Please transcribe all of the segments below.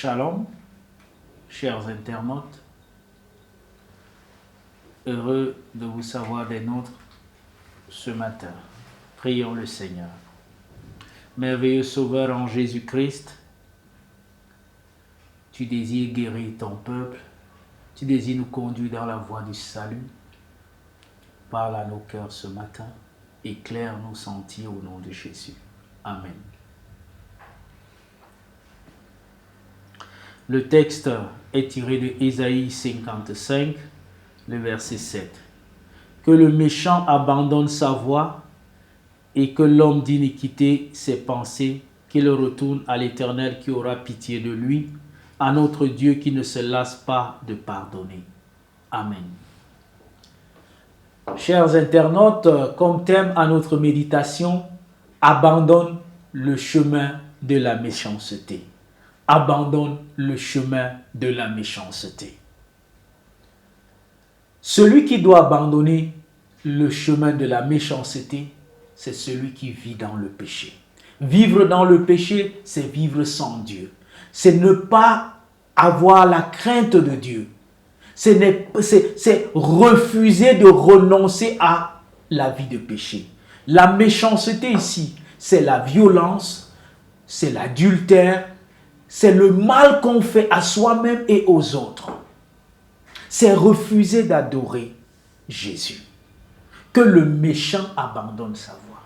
Shalom, chers internautes, heureux de vous savoir des nôtres ce matin. Prions le Seigneur. Merveilleux Sauveur en Jésus-Christ, tu désires guérir ton peuple, tu désires nous conduire dans la voie du salut. Parle à nos cœurs ce matin, éclaire nos sentiers au nom de Jésus. Amen. Le texte est tiré de Ésaïe 55, le verset 7. Que le méchant abandonne sa voie et que l'homme d'iniquité ses pensées, qu'il retourne à l'Éternel qui aura pitié de lui, à notre Dieu qui ne se lasse pas de pardonner. Amen. Chers internautes, comme thème à notre méditation, abandonne le chemin de la méchanceté. Abandonne le chemin de la méchanceté. Celui qui doit abandonner le chemin de la méchanceté, c'est celui qui vit dans le péché. Vivre dans le péché, c'est vivre sans Dieu. C'est ne pas avoir la crainte de Dieu. C'est refuser de renoncer à la vie de péché. La méchanceté ici, c'est la violence, c'est l'adultère, c'est le mal qu'on fait à soi-même et aux autres. C'est refuser d'adorer Jésus. Que le méchant abandonne sa voie.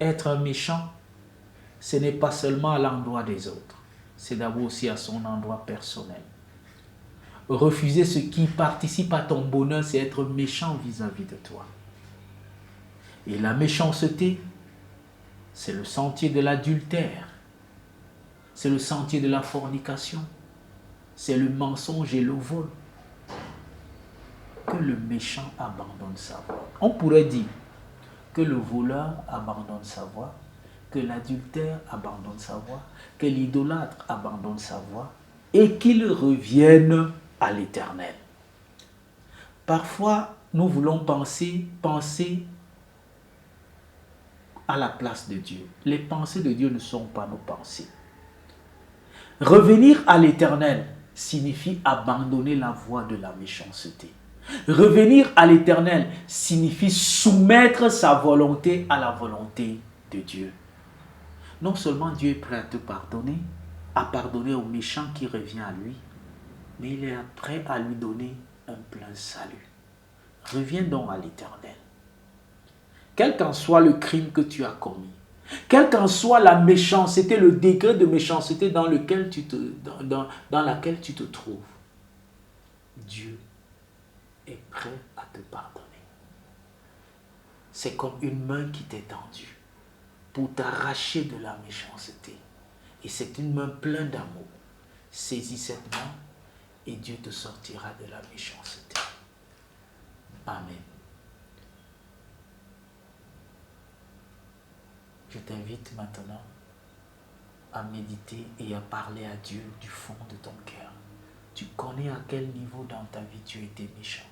Être un méchant, ce n'est pas seulement à l'endroit des autres, c'est d'abord aussi à son endroit personnel. Refuser ce qui participe à ton bonheur, c'est être méchant vis-à-vis de toi. Et la méchanceté, c'est le sentier de l'adultère. C'est le sentier de la fornication. C'est le mensonge et le vol. Que le méchant abandonne sa voie. On pourrait dire que le voleur abandonne sa voie, que l'adultère abandonne sa voie, que l'idolâtre abandonne sa voie et qu'il revienne à l'Éternel. Parfois, nous voulons penser à la place de Dieu. Les pensées de Dieu ne sont pas nos pensées. Revenir à l'Éternel signifie abandonner la voie de la méchanceté. Revenir à l'Éternel signifie soumettre sa volonté à la volonté de Dieu. Non seulement Dieu est prêt à te pardonner, à pardonner au méchant qui revient à lui, mais il est prêt à lui donner un plein salut. Reviens donc à l'Éternel. Quel qu'en soit le crime que tu as commis, quelle qu'en soit la méchanceté, le degré de méchanceté dans laquelle tu te trouves, Dieu est prêt à te pardonner. C'est comme une main qui t'est tendue pour t'arracher de la méchanceté. Et c'est une main pleine d'amour. Saisis cette main et Dieu te sortira de la méchanceté. Amen. Je t'invite maintenant à méditer et à parler à Dieu du fond de ton cœur. Tu connais à quel niveau dans ta vie tu étais méchant,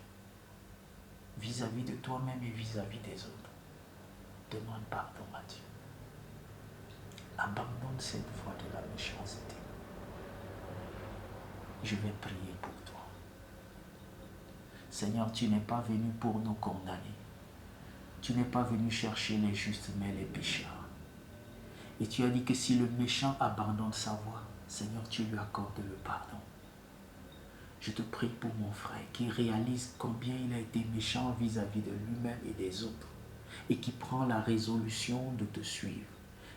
vis-à-vis de toi-même et vis-à-vis des autres. Demande pardon à Dieu. Abandonne cette voie de la méchanceté. Je vais prier pour toi. Seigneur, tu n'es pas venu pour nous condamner. Tu n'es pas venu chercher les justes, mais les pécheurs. Et tu as dit que si le méchant abandonne sa voie, Seigneur, tu lui accordes le pardon. Je te prie pour mon frère qui réalise combien il a été méchant vis-à-vis de lui-même et des autres et qui prend la résolution de te suivre.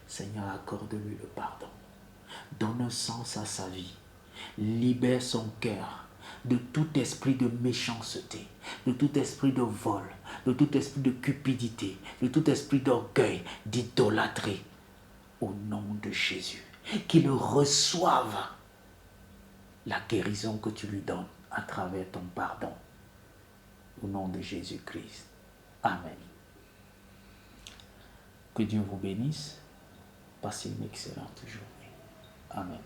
Seigneur, accorde-lui le pardon. Donne un sens à sa vie. Libère son cœur de tout esprit de méchanceté, de tout esprit de vol, de tout esprit de cupidité, de tout esprit d'orgueil, d'idolâtrie. Au nom de Jésus, qu'il reçoive la guérison que tu lui donnes à travers ton pardon. Au nom de Jésus-Christ. Amen. Que Dieu vous bénisse. Passez une excellente journée. Amen.